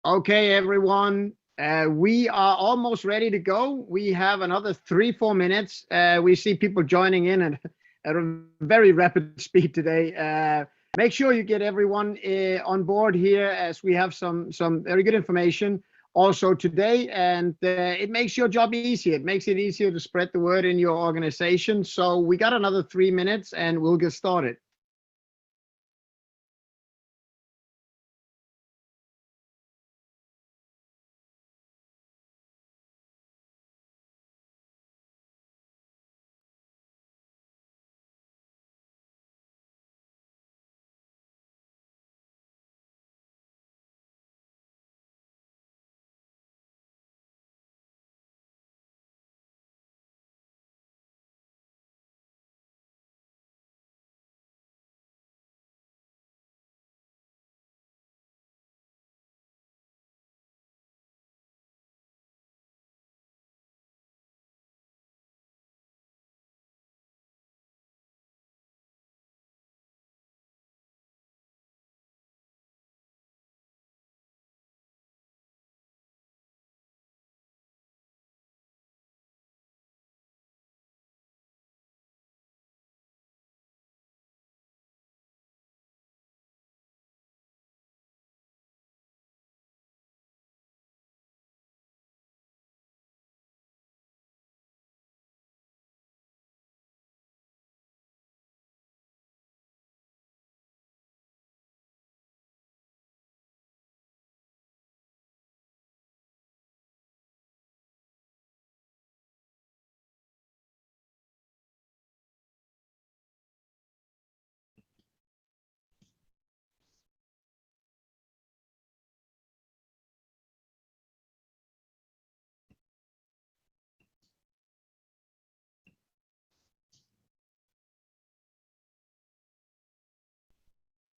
Okay, everyone. We are almost ready to go. We have another 3, 4 minutes. We see people joining in at a very rapid speed today. Make sure you get everyone on board here as we have some very good information also today, and it makes your job easier. It makes it easier to spread the word in your organization. So we got another 3 minutes, and we'll get started.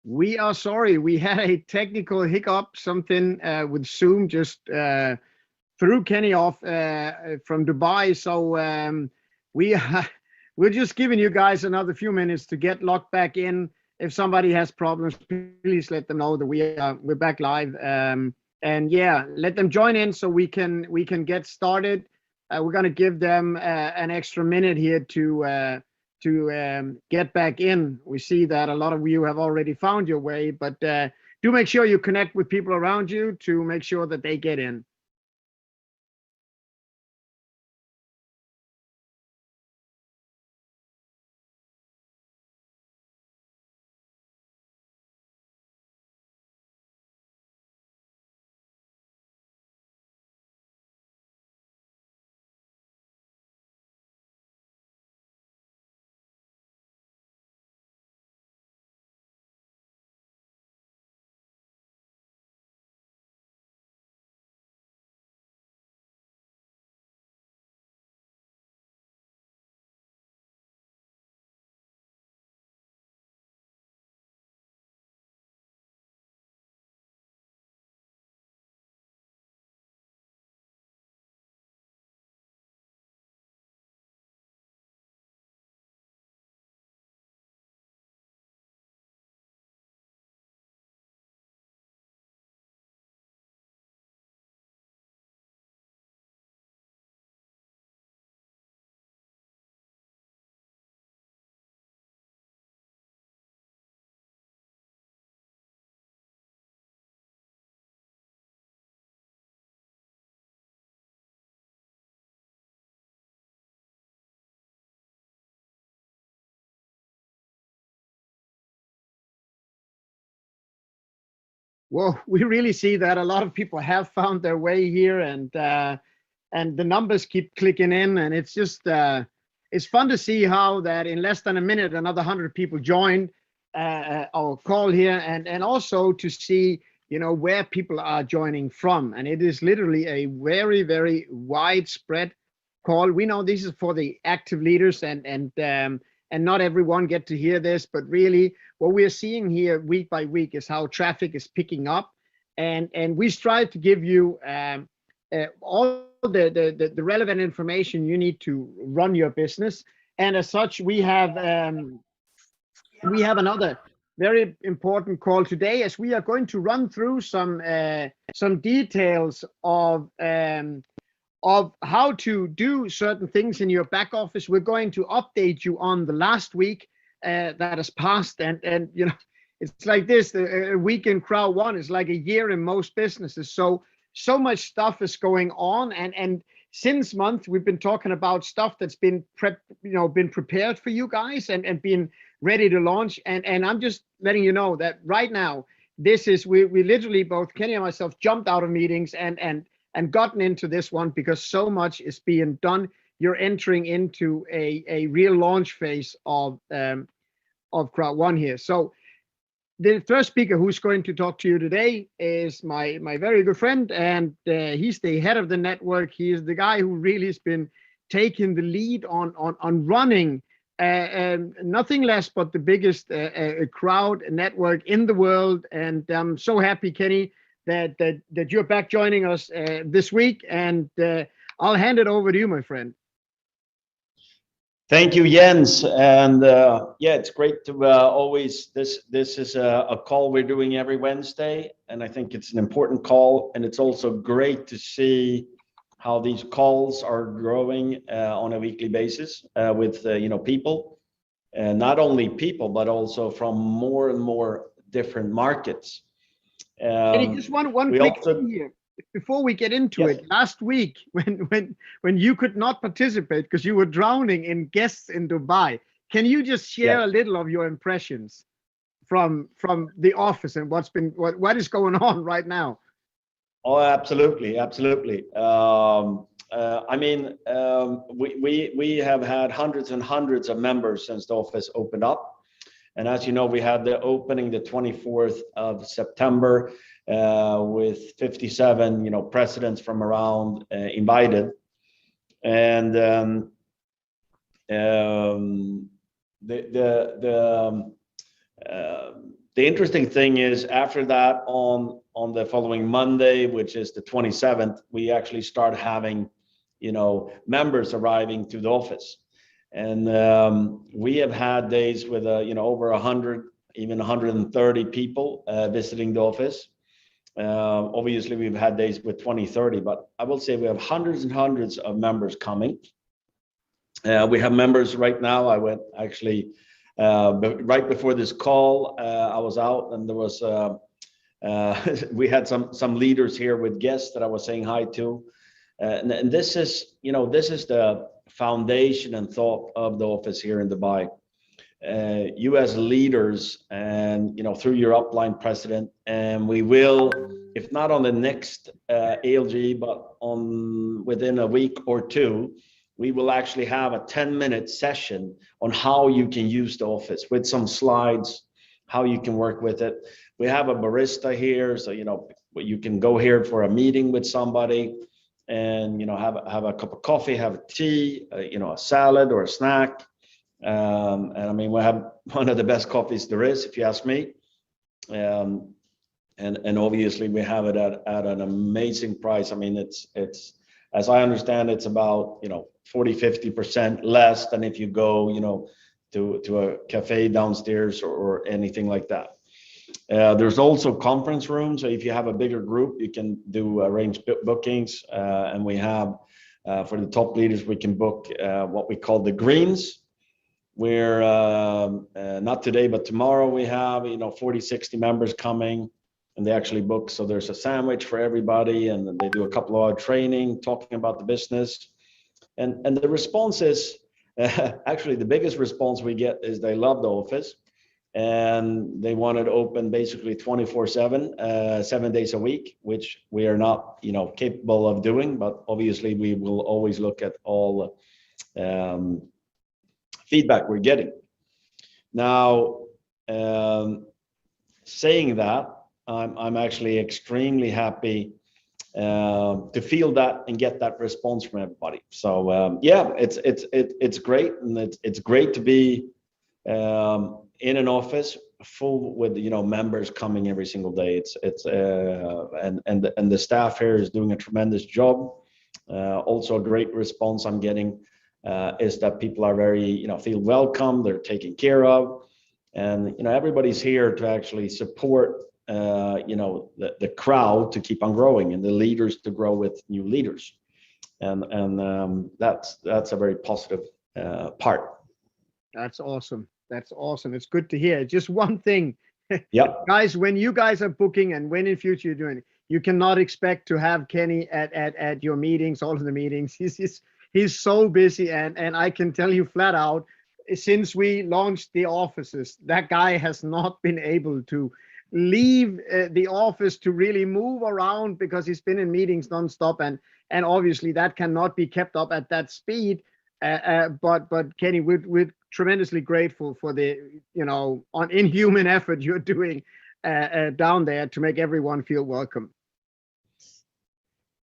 We are sorry. We had a technical hiccup, something with Zoom just threw Kenny off from Dubai. So we we're just giving you guys another few minutes to get locked back in. If somebody has problems, please let them know that we're back live. And yeah, let them join in so we can get started. We're gonna give them an extra minute here to get back in. We see that a lot of you have already found your way, but do make sure you connect with people around you to make sure that they get in. Well, we really see that a lot of people have found their way here, and the numbers keep clicking in, and it's just it's fun to see how that in less than a minute another 100 people joined our call here, and also to see where people are joining from, and it is literally a very widespread call. We know this is for the active leaders, and not everyone get to hear this, but really what we are seeing here week by week is how traffic is picking up, and we strive to give you all the relevant information you need to run your business. And as such, we have another very important call today, as we are going to run through some details of how to do certain things in your back office. We're going to update you on the last week that has passed, and you know, it's like this: a week in Crowd1 is like a year in most businesses. So much stuff is going on, and since month we've been talking about stuff that's been been prepared for you guys and been ready to launch. And I'm just letting you know that right now, this is we literally, both Kenny and myself, jumped out of meetings and gotten into this one because so much is being done. You're entering into a real launch phase of Crowd1 here. So the first speaker who's going to talk to you today is my very good friend, and he's the head of the network. He is the guy who really has been taking the lead on running nothing less but the biggest crowd network in the world. And I'm so happy, Kenny, that you're back joining us this week, and I'll hand it over to you, my friend. Thank you, Jens, and yeah, it's great to always. This is a call we're doing every Wednesday, and I think it's an important call, and it's also great to see how these calls are growing on a weekly basis with people, and not only people but also from more and more different markets. Just one quick thing here before we get into it. Last week, when you could not participate because you were drowning in guests in Dubai, can you just share a little of your impressions from the office and what is going on right now? Oh, absolutely. I mean, we have had hundreds and hundreds of members since the office opened up. And as you know, we had the opening the 24th of September with 57, presidents from around invited. And the interesting thing is, after that, on the following Monday, which is the 27th, we actually start having, members arriving to the office. And we have had days with over 100, even 130 people visiting the office. Obviously, we've had days with 20, 30, but I will say we have hundreds and hundreds of members coming. We have members right now. I went actually right before this call. I was out, and there was we had some leaders here with guests that I was saying hi to. And this is the foundation and thought of the office here in Dubai. You as leaders, and through your upline president, and we will, if not on the next ALG, but within a week or two, we will actually have a 10-minute session on how you can use the office with some slides, how you can work with it. We have a barista here, so you can go here for a meeting with somebody, and have a cup of coffee, have a tea, a salad or a snack. And I mean, we have one of the best coffees there is, if you ask me. And obviously we have it at an amazing price. I mean, it's as I understand, it's about 40-50% less than if you go to a cafe downstairs or anything like that. There's also conference rooms, so if you have a bigger group, you can arrange bookings, and we have for the top leaders, we can book what we call the greens, where not today but tomorrow we have 40-60 members coming, and they actually book, so there's a sandwich for everybody, and they do a couple of hour training talking about the business, and the response is actually the biggest response we get is they love the office, and they want it open basically 24/7, 7 days a week, which we are not capable of doing, but obviously we will always look at all feedback we're getting. Now, saying that, I'm actually extremely happy to feel that and get that response from everybody. So yeah, it's great, and it's great to be in an office full with members coming every single day. And the staff here is doing a tremendous job. Also a great response I'm getting is that people are very feel welcome, they're taken care of. And everybody's here to actually support the crowd to keep on growing and the leaders to grow with new leaders. And that's a very positive part. That's awesome. That's awesome. It's good to hear. Just one thing, Yeah. guys, when you guys are booking and when in future you're doing it, you cannot expect to have Kenny at your meetings, all of the meetings. He's so busy, and I can tell you flat out, since we launched the offices, that guy has not been able to leave the office to really move around because he's been in meetings nonstop, and obviously that cannot be kept up at that speed. But Kenny, we're tremendously grateful for the inhuman effort you're doing down there to make everyone feel welcome.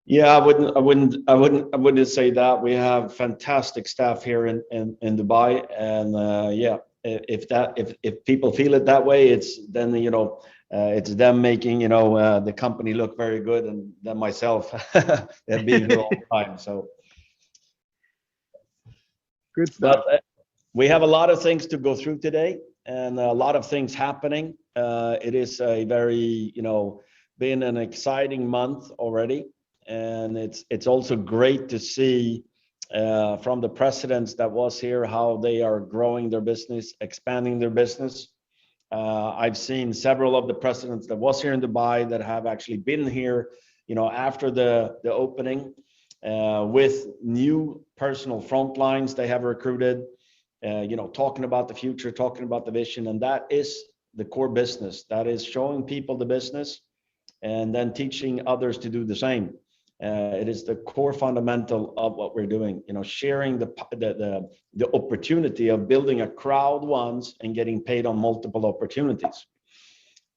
Yeah, I wouldn't say that. We have fantastic staff here in Dubai, and yeah, if people feel it that way, it's then it's them making the company look very good, and then myself being here all the time. So good stuff. But we have a lot of things to go through today, and a lot of things happening. It is a very been an exciting month already. And it's also great to see from the presidents that was here how they are growing their business, expanding their business. I've seen several of the presidents that was here in Dubai that have actually been here, after the opening, with new personal front lines they have recruited, talking about the future, talking about the vision, and that is the core business. That is showing people the business and then teaching others to do the same. It is the core fundamental of what we're doing, sharing the opportunity of building a Crowd1 and getting paid on multiple opportunities.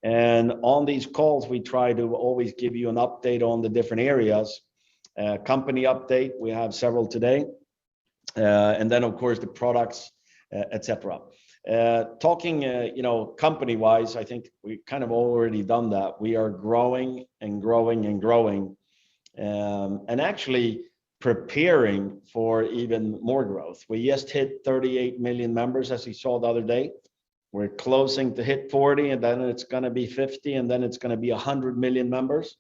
And on these calls, we try to always give you an update on the different areas. Company update, we have several today. And then of course the products, etc. Talking, company-wise, I think we kind of already done that. We are growing and growing and growing. And actually preparing for even more growth. We just hit 38 million members, as you saw the other day. We're closing to hit 40, and then it's going to be 50, and then it's going to be 100 million members.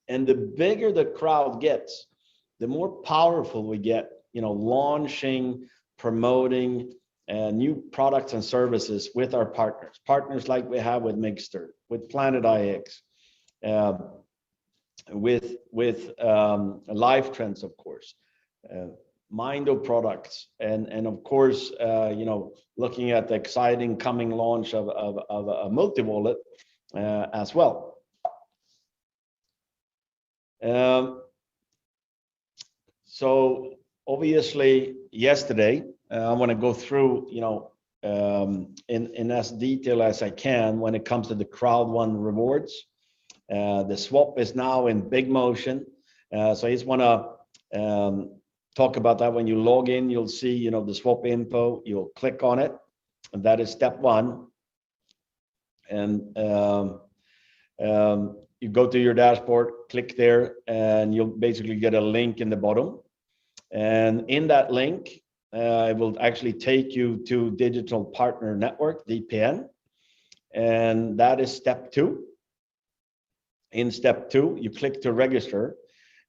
And the bigger the crowd gets, the more powerful we get, launching, promoting new products and services with our partners like we have with Mixter, with Planet IX, with Life Trends, of course, Mindo products, and of course, looking at the exciting coming launch of a multi-wallet as well. So obviously yesterday, I want to go through, in as detail as I can when it comes to the Crowd1 rewards. The swap is now in big motion. So I just want to talk about that. When you log in, you'll see, the swap info. You'll click on it, and that is step one. And you go to your dashboard, click there, and you'll basically get a link in the bottom. And in that link, it will actually take you to Digital Partner Network, DPN. And that is step two. In step two, you click to register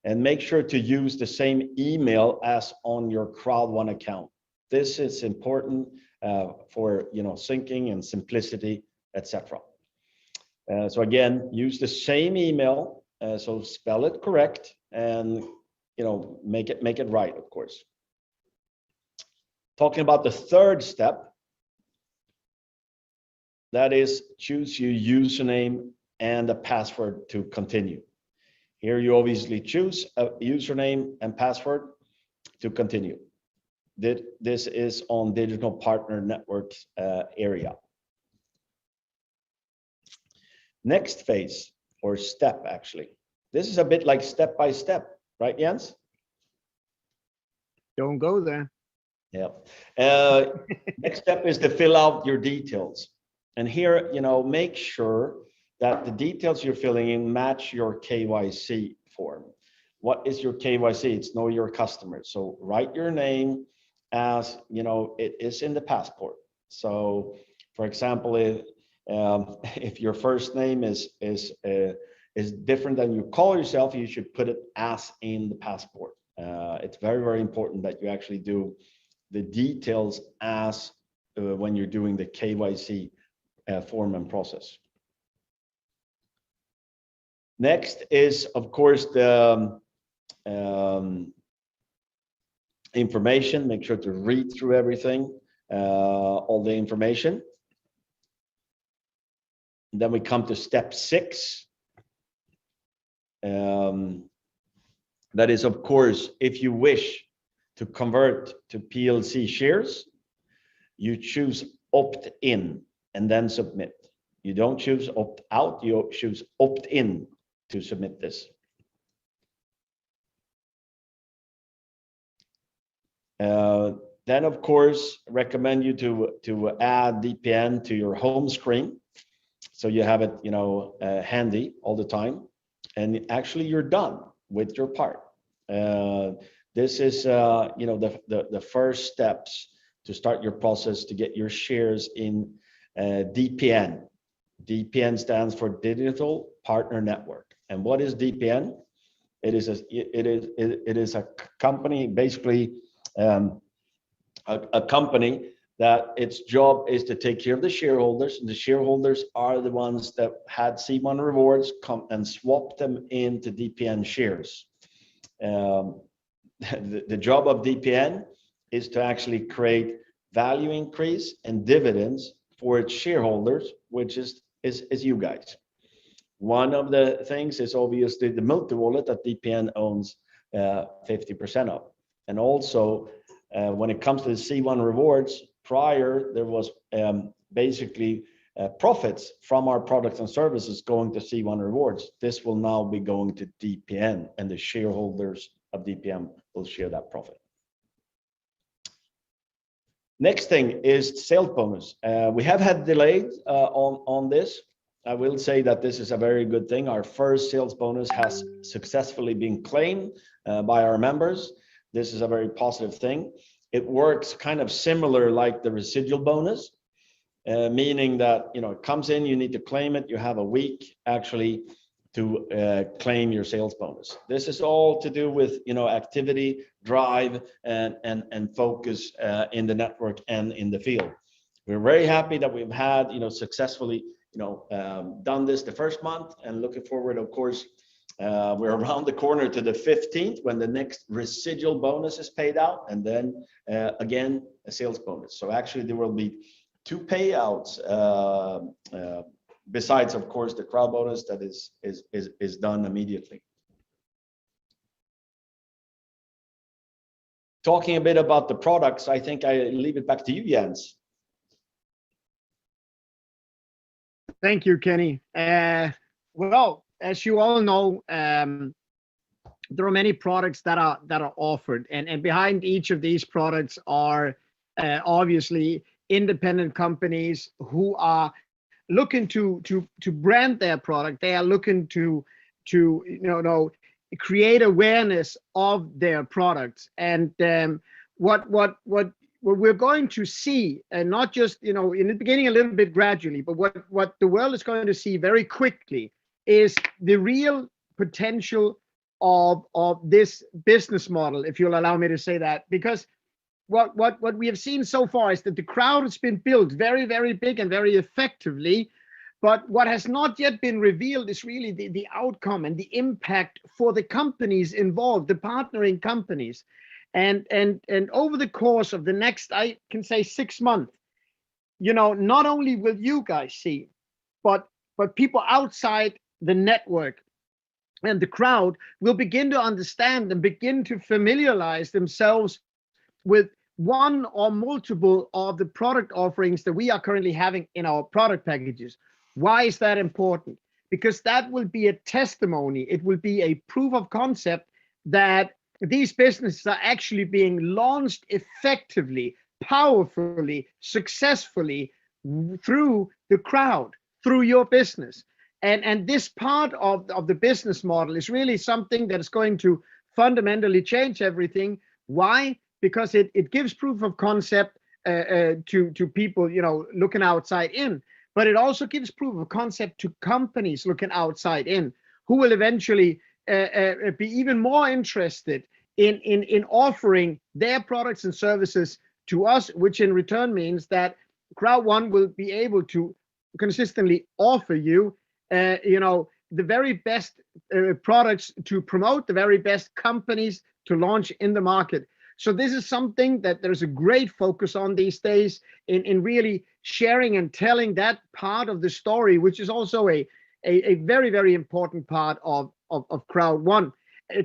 and make sure to use the same email as on your Crowd1 account. This is important for syncing and simplicity, etc. So again, use the same email. So spell it correct and make it right, of course. Talking about the third step, that is choose your username and a password to continue. Here you obviously choose a username and password to continue. This is on Digital Partner Network area. Next phase or step, actually. This is a bit like step by step, right, Jens? Don't go there. Yeah. Next step is to fill out your details. And here, make sure that the details you're filling in match your KYC form. What is your KYC? It's know your customer. So write your name as, it is in the passport. So For example, if your first name is different than you call yourself, you should put it as in the passport. It's very, very important that you actually do the details as when you're doing the KYC form and process. Next is, of course, the information. Make sure to read through everything, all the information. And then we come to step 6. That is, of course, if you wish to convert to PLC shares, you choose opt-in and then submit. You don't choose opt-out, you choose opt-in to submit this. Then, of course, recommend you to add DPN to your home screen, so you have it, handy all the time. And actually, you're done with your part. This is, the first steps to start your process to get your shares in DPN. DPN stands for Digital Partner Network. And what is DPN? It is a company, basically a company that its job is to take care of the shareholders, and the shareholders are the ones that had C1 rewards come and swap them into DPN shares. The job of DPN is to actually create value increase and dividends for its shareholders, which is you guys. One of the things is obviously the multi-wallet that DPN owns 50% of. And also, when it comes to the C1 rewards, prior there was basically profits from our products and services going to C1 rewards. This will now be going to DPN, and the shareholders of DPN will share that profit. Next thing is sales bonus. We have had delays on this. I will say that this is a very good thing. Our first sales bonus has successfully been claimed by our members. This is a very positive thing. It works kind of similar like the residual bonus, meaning that it comes in, you need to claim it. You have a week actually to claim your sales bonus. This is all to do with activity, drive, and focus in the network and in the field. We're very happy that we've had successfully done this the first month, and looking forward, of course. We're around the corner to the 15th when the next residual bonus is paid out, and then again a sales bonus. So actually there will be 2 payouts besides, of course, the crowd bonus that is done immediately. Talking a bit about the products, I think I leave it back to you, Jens. Thank you, Kenny. Well, as you all know, there are many products that are offered, and behind each of these products are obviously independent companies who are looking to brand their product. They are looking to create awareness of their products, and what we're going to see, and not just in the beginning a little bit gradually, but what the world is going to see very quickly is the real potential of this business model, if you'll allow me to say that. Because what we have seen so far is that the crowd has been built very, very big and very effectively, but what has not yet been revealed is really the outcome and the impact for the companies involved, the partnering companies. And over the course of the next, I can say 6 months, not only will you guys see, but people outside the network and the crowd will begin to understand and begin to familiarize themselves with one or multiple of the product offerings that we are currently having in our product packages. Why is that important? Because that will be a testimony. It will be a proof of concept that these businesses are actually being launched effectively, powerfully, successfully through the crowd, through your business. And this part of the business model is really something that is going to fundamentally change everything. Why? Because it gives proof of concept to people, looking outside in, but it also gives proof of concept to companies looking outside in, who will eventually be even more interested in offering their products and services to us, which in return means that Crowd1 will be able to consistently offer you, the very best products to promote, the very best companies to launch in the market. So this is something that there's a great focus on these days in really sharing and telling that part of the story, which is also a very, very important part of Crowd1.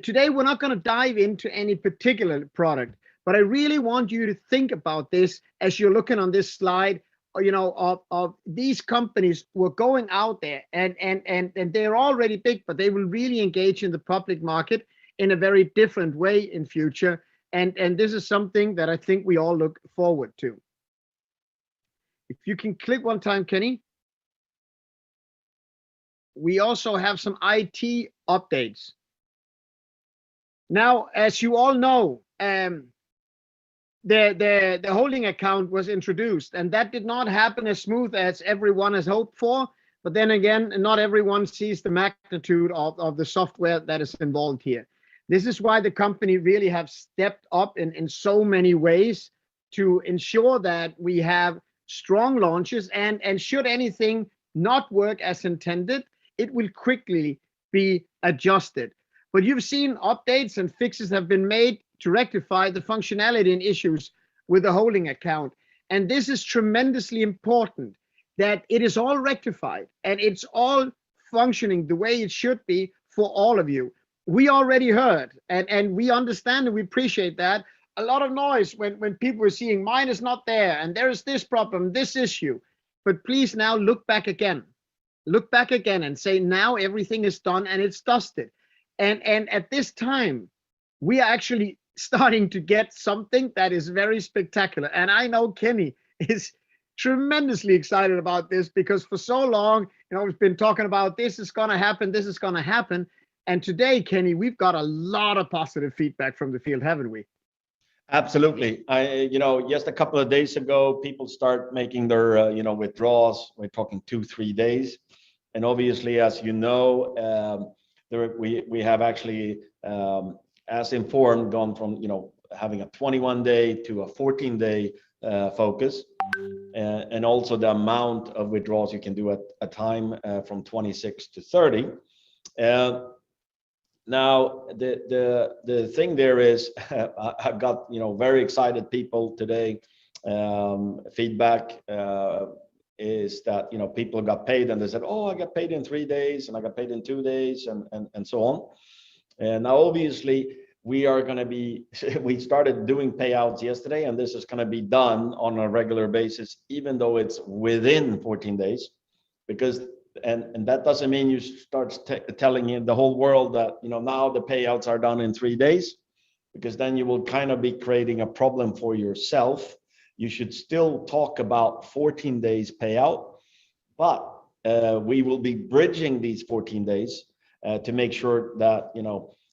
Today, we're not going to dive into any particular product, but I really want you to think about this as you're looking on this slide, of these companies who are going out there and they're already big, but they will really engage in the public market in a very different way in future. And this is something that I think we all look forward to. If you can click one time, Kenny. We also have some IT updates. Now, as you all know, the holding account was introduced, and that did not happen as smooth as everyone has hoped for. But then again, not everyone sees the magnitude of the software that is involved here. This is why the company really have stepped up in so many ways to ensure that we have strong launches, and should anything not work as intended, it will quickly be adjusted. But you've seen updates and fixes have been made to rectify the functionality and issues with the holding account. And this is tremendously important, that it is all rectified and it's all functioning the way it should be for all of you. We already heard, and we understand and we appreciate that, a lot of noise when people were seeing mine is not there and there is this problem, this issue. But please now look back again. Look back again and say, now everything is done and it's dusted. And at this time, we are actually starting to get something that is very spectacular. And I know Kenny is tremendously excited about this, because for so long, we've been talking about this is going to happen, this is going to happen. And today, Kenny, we've got a lot of positive feedback from the field, haven't we? Absolutely. Just a couple of days ago, people start making their, withdrawals. We're talking 2-3 days. And obviously, as you know, we have actually, as informed, gone from, having a 21-day to a 14-day focus. And also the amount of withdrawals you can do at a time from 26 to 30. Now, the thing there is, I've got, very excited people today. Feedback is that, people got paid and they said, oh, I got paid in 3 days and I got paid in 2 days and so on. And now, obviously, we are going to be, we started doing payouts yesterday, and this is going to be done on a regular basis, even though it's within 14 days, because and that doesn't mean you start telling the whole world that now the payouts are done in 3 days, because then you will kind of be creating a problem for yourself. You should still talk about 14 days payout, but we will be bridging these 14 days to make sure that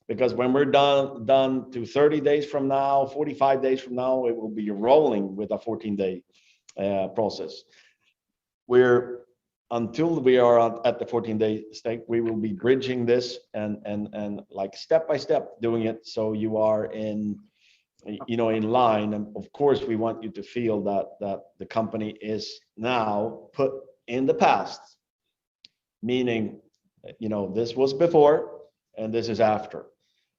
because when we're done to 30 days from now, 45 days from now, it will be rolling with a 14-day process. Until we are at the 14-day state, we will be bridging this and like step by step doing it, so you are in line. And of course, we want you to feel that the company is now put in the past, meaning this was before and this is after.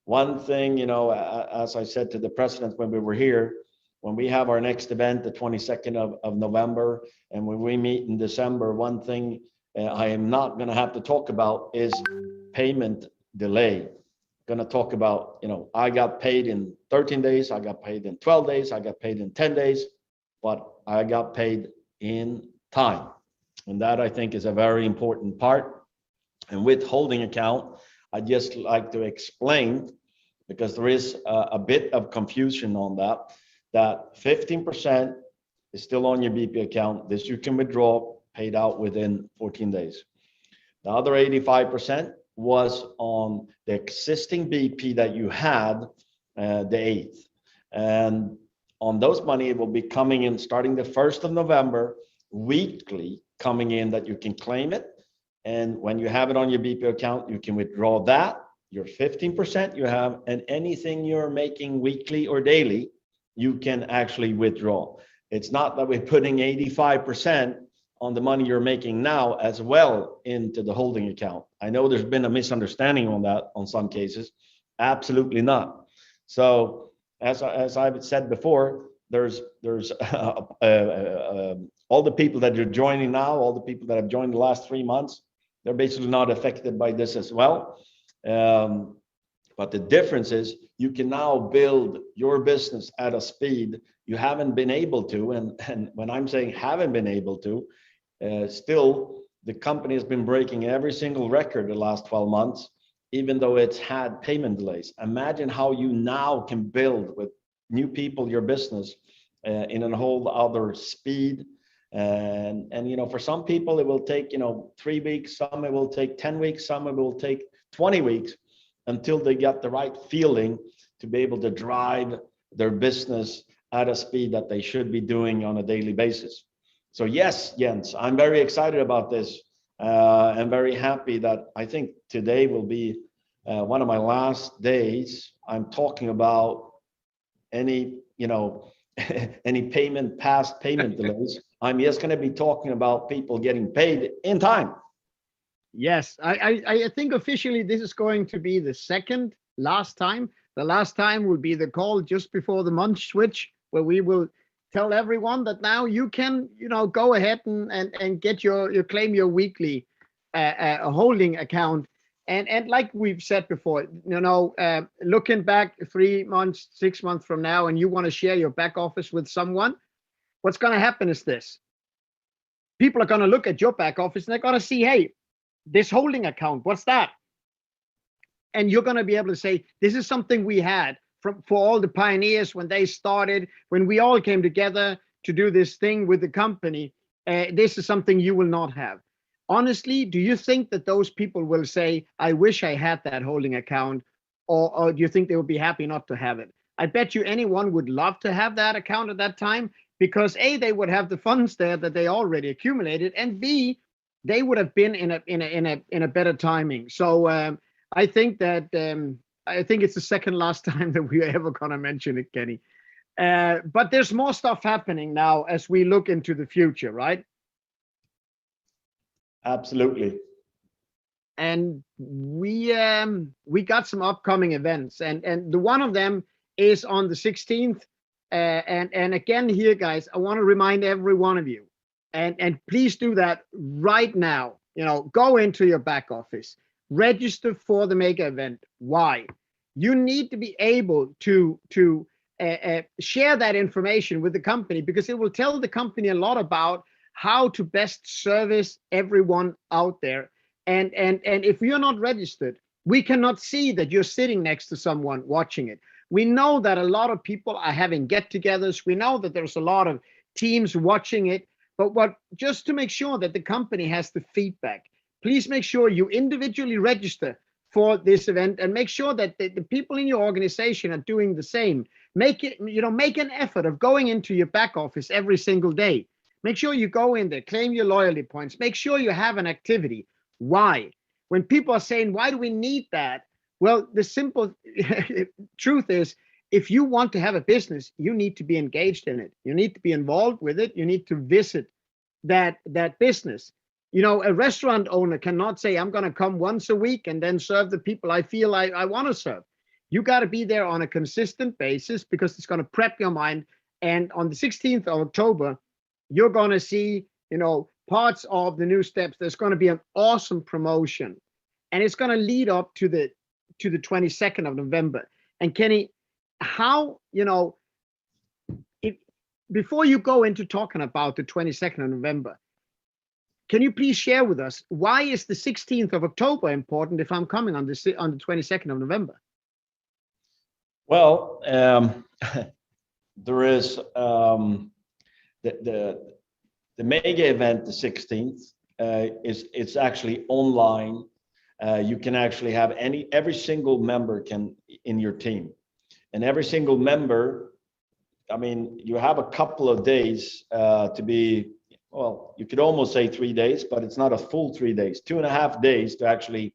One thing, as I said to the president when we were here, when we have our next event, the 22nd of November, and when we meet in December, one thing I am not going to have to talk about is payment delay. Going to talk about, I got paid in 13 days, I got paid in 12 days, I got paid in 10 days, but I got paid in time. And that, I think, is a very important part. And with holding account, I just like to explain, because there is a bit of confusion on that 15% is still on your BP account. This you can withdraw, paid out within 14 days. The other 85% was on the existing BP that you had the 8th. And On those money, it will be coming in starting the 1st of November, weekly coming in that you can claim it. And when you have it on your BPO account, you can withdraw that, your 15% you have, and anything you're making weekly or daily, you can actually withdraw. It's not that we're putting 85% on the money you're making now as well into the holding account. I know there's been a misunderstanding on that on some cases. Absolutely not. So as I've said before, there's all the people that are joining now, all the people that have joined the last 3 months, they're basically not affected by this as well. But the difference is you can now build your business at a speed you haven't been able to. And when I'm saying haven't been able to, still the company has been breaking every single record the last 12 months, even though it's had payment delays. Imagine how you now can build with new people your business in a whole other speed. And for some people it will take 3 weeks, some it will take 10 weeks, some it will take 20 weeks until they get the right feeling to be able to drive their business at a speed that they should be doing on a daily basis. So yes, Jens, I'm very excited about this. I'm very happy that I think today will be one of my last days I'm talking about any any past payment delays. I'm just going to be talking about people getting paid in time. Yes, I think officially this is going to be the second last time. The last time will be the call just before the month switch, where we will tell everyone that now you can, go ahead and get your claim your weekly holding account. And like we've said before, looking back 3 months, 6 months from now, and you want to share your back office with someone, what's going to happen is this. People are going to look at your back office and they're going to see, hey, this holding account, what's that? And you're going to be able to say, this is something we had for all the pioneers when they started, when we all came together to do this thing with the company. This is something you will not have. Honestly, do you think that those people will say, I wish I had that holding account? Or do you think they would be happy not to have it? I bet you anyone would love to have that account at that time, because A, they would have the funds there that they already accumulated, and B, they would have been in a better timing. So I think that I think it's the second last time that we are ever gonna mention it, Kenny. But there's more stuff happening now as we look into the future, right? Absolutely. And we got some upcoming events, and the one of them is on the 16th. And again here, guys, I want to remind every one of you, and please do that right now. Go into your back office, register for the mega event. Why? You need to be able to share that information with the company, because it will tell the company a lot about how to best service everyone out there. And if you're not registered, we cannot see that you're sitting next to someone watching it. We know that a lot of people are having get-togethers. We know that there's a lot of teams watching it. But just to make sure that the company has the feedback, please make sure you individually register for this event, and make sure that the people in your organization are doing the same. Make an effort of going into your back office every single day. Make sure you go in there, claim your loyalty points. Make sure you have an activity. Why? When people are saying, why do we need that? Well, the simple truth is, if you want to have a business, you need to be engaged in it. You need to be involved with it. You need to visit that business. A restaurant owner cannot say, I'm going to come once a week and then serve the people I feel I want to serve. You got to be there on a consistent basis, because it's going to prep your mind. And on the 16th of October, you're going to see, parts of the new steps. There's going to be an awesome promotion, and it's going to lead up to the 22nd of November. And Kenny, how, before you go into talking about the 22nd of November, can you please share with us, why is the 16th of October important if I'm coming on the 22nd of November? Well, there is the mega event, the 16th, it's actually online. You can actually have every single member in your team, and every single member I mean, you have a couple of days to be, well, you could almost say 3 days, but it's not a full 3 days, 2.5 days to actually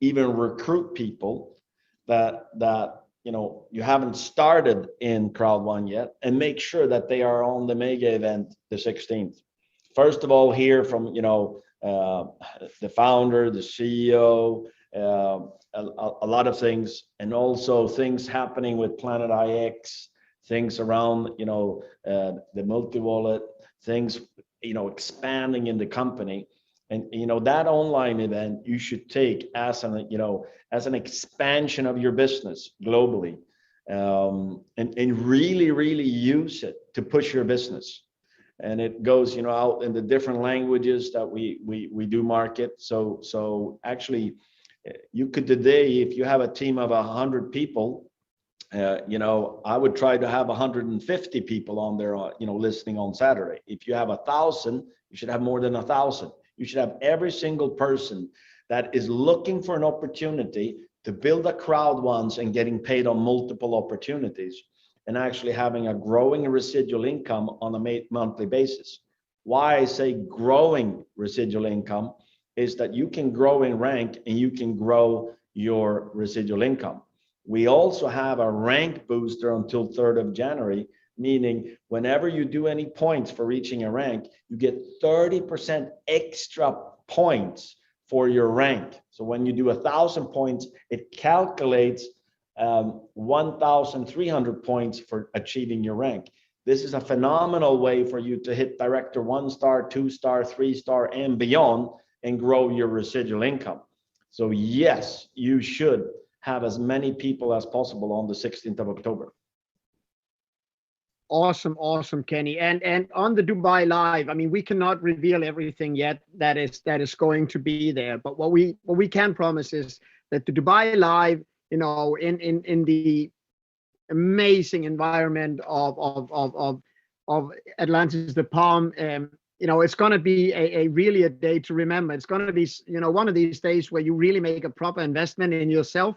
even recruit people that you haven't started in Crowd1 yet, and make sure that they are on the mega event the 16th. First of all, hear from the founder, the CEO, a lot of things, and also things happening with Planet IX, things around the multi-wallet, things expanding in the company. And that online event you should take as an expansion of your business globally, and really use it to push your business. And it goes out in the different languages that we do market. So actually, you could today, if you have a team of 100 people, I would try to have 150 people on there, listening on Saturday. If you have 1,000, you should have more than 1,000. You should have every single person that is looking for an opportunity to build a crowd once and getting paid on multiple opportunities, and actually having a growing residual income on a monthly basis. Why I say growing residual income is that you can grow in rank and you can grow your residual income. We also have a rank booster until 3rd of January, meaning whenever you do any points for reaching a rank, you get 30% extra points for your rank. So when you do 1,000 points, it calculates 1,300 points for achieving your rank. This is a phenomenal way for you to hit director 1-star, 2-star, 3-star, and beyond, and grow your residual income. So yes, you should have as many people as possible on the 16th of October. Awesome, Kenny. And on the Dubai Live, I mean, we cannot reveal everything yet that is going to be there. But what we can promise is that the Dubai Live, in the amazing environment of Atlantis, the Palm, it's going to be really a day to remember. It's going to be, one of these days where you really make a proper investment in yourself,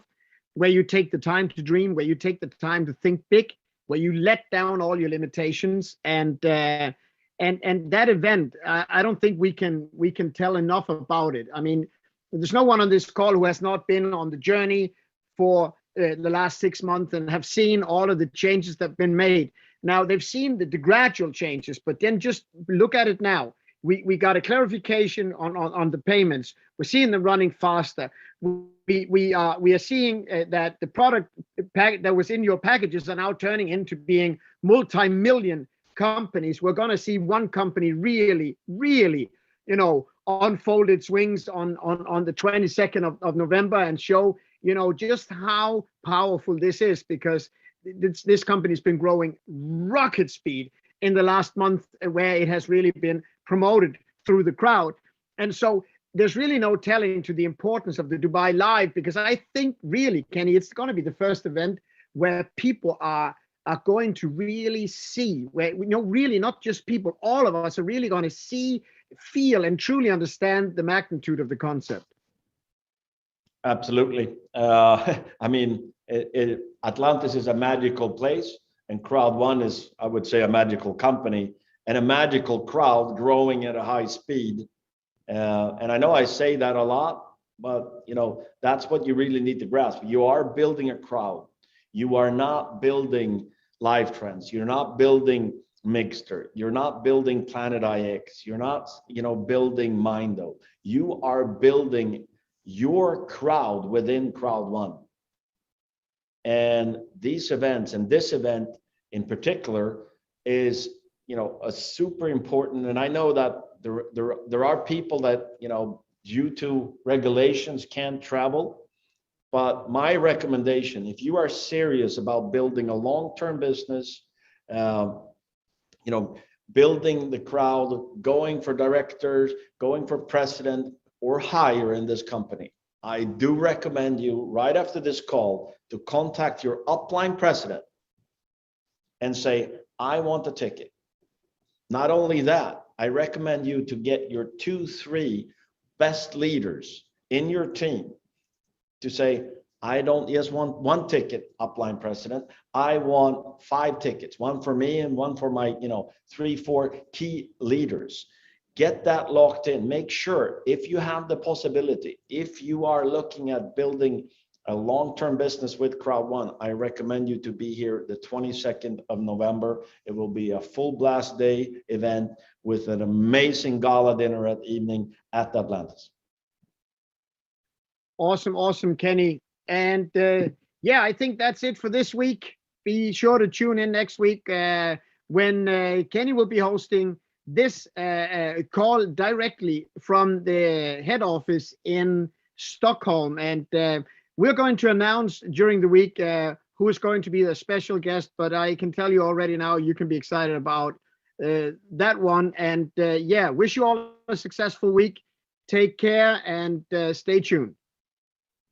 where you take the time to dream, where you take the time to think big, where you let down all your limitations. And that event, I don't think we can tell enough about it. I mean, there's no one on this call who has not been on the journey for the last 6 months and have seen all of the changes that have been made. Now, they've seen the gradual changes, but then just look at it now. We got a clarification on the payments. We're seeing them running faster. We are seeing that the product pack that was in your packages are now turning into being multi-million companies. We're going to see one company really unfold its wings on the 22nd of November and show just how powerful this is, because this company's been growing rocket speed in the last month, where it has really been promoted through the crowd. And so there's really no telling to the importance of the Dubai Live, because I think really, Kenny, it's going to be the first event where people are going to really see, where really not just people, all of us are really going to see, feel, and truly understand the magnitude of the concept. Absolutely. I mean, Atlantis is a magical place, and Crowd1 is, I would say, a magical company and a magical crowd growing at a high speed. And I know I say that a lot, but that's what you really need to grasp. You are building a crowd. You are not building Live Trends. You're not building Mixter. You're not building Planet IX. You're not, building Mindo. You are building your crowd within Crowd1. And these events, and this event in particular, is a super important. And I know that there are people that due to regulations can't travel, but my recommendation, if you are serious about building a long-term business, building the crowd, going for directors, going for president or higher in this company, I do recommend you right after this call to contact your upline president and say, I want a ticket. Not only that, I recommend you to get your 2-3 best leaders in your team to say, I don't just want one ticket, upline president. I want 5 tickets, one for me and one for my, 3, 4 key leaders. Get that locked in. Make sure if you have the possibility, if you are looking at building a long-term business with Crowd1, I recommend you to be here the 22nd of November. It will be a full blast day event with an amazing gala dinner at evening at Atlantis. Awesome, Kenny. And yeah, I think that's it for this week. Be sure to tune in next week when Kenny will be hosting this call directly from the head office in Stockholm. And we're going to announce during the week who is going to be the special guest. But I can tell you already now, you can be excited about that one. And yeah, wish you all a successful week. Take care and stay tuned.